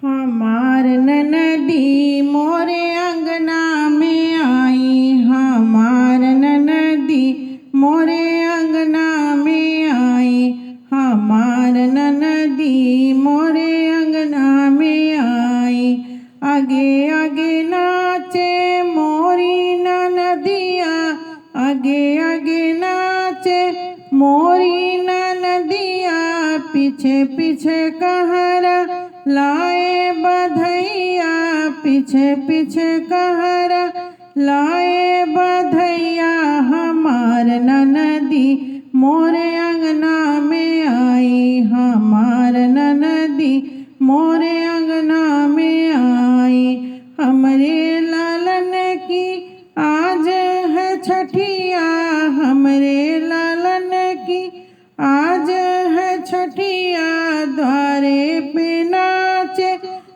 हमार ननदी मोरे अंगना में आई, हमार ननदी मोरे अंगना में आई, हमार ननदी मोरे अंगना में आई। आगे आगे नाचे मोरी ननदिया, आगे आगे नाचे मोरी ननदिया, पीछे पीछे कहरा लाए बधैया, पीछे पीछे कहरा लाए बधैया। हमार ननदी मोरे अंगना में आई, हमार ननदी मोरे अंगना में आई। हमरे लालन की आज है छठिया, हमरे लालन की आज है छठिया। द्वारे पे नाचे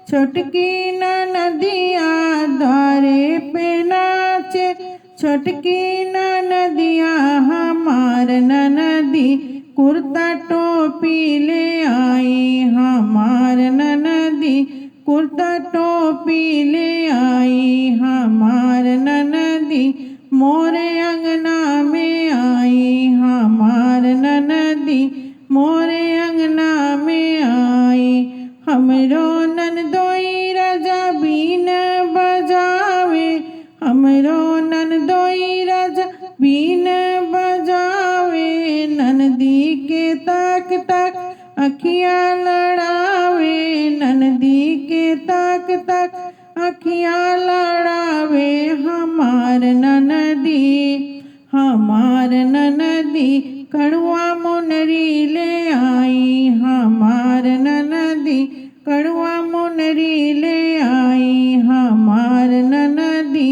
छोटकी ननदिया, द्वारे पे नाचे छोटकी ननदिया। हमार ननदी कुर्ता टोपी ले आई, हमार ननदी कुर्ता टोपी ले आई। हमार ननदी मोरे अंगना में आई, हमार ननदी मोरे अंगना में आई। हमरो ननदोई राजा बीन बजावे, हमरो ननदोई राजा बीन बजावे। ननदी के ताक ताक अखियाँ लड़ावे, ननदी के ताक ताक अखियाँ लड़ावे। हमार ननदी, हमार ननदी कड़ुआ मुनरी ले आई, हमार ननदी कड़ुआ मुनरी ले आई। हमार ननदी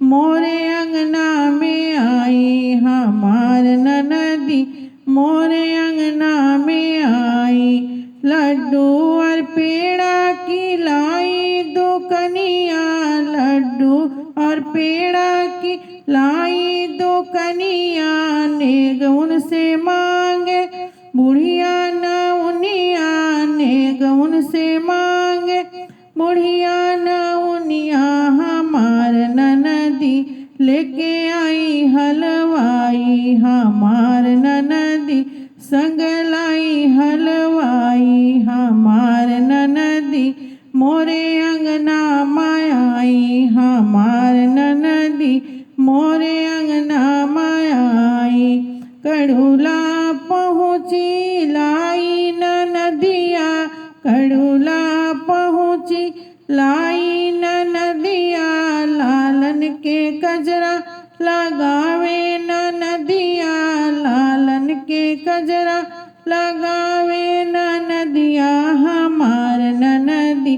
मोरे अंगना में आई, हमार ननदी मोरे अंगना में आई। लड्डू और पेड़ा की लाई दुकनिया, लड्डू और पेड़ा की लाई दुकनिया। नेग उनसे मांगे बुढ़िया नौनिया, नेग उनसे मांगे बुढ़िया नौनिया। हमार ननदी लेके आई हलवाई, हमार ननदी संग लाई हलवाई। हमार ननदी मोरे अंगना में आई, हमार ननदी मोरे अंगना में आई। कड़ुला पहुँची लाई ननदिया, कड़ुला पहुँची लाई ननदिया। लालन के कजरा लगावे ननदिया, लालन के कजरा लगावे ननदिया। हमार ननदी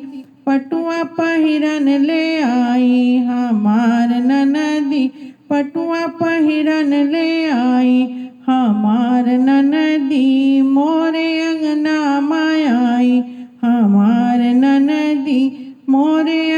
पटुआ पहिरन ले आई, हमार ननदी पटुआ पहिरन ले आई। हमार ननदी मोरे अंगना में आई, हमार ननदी मोरे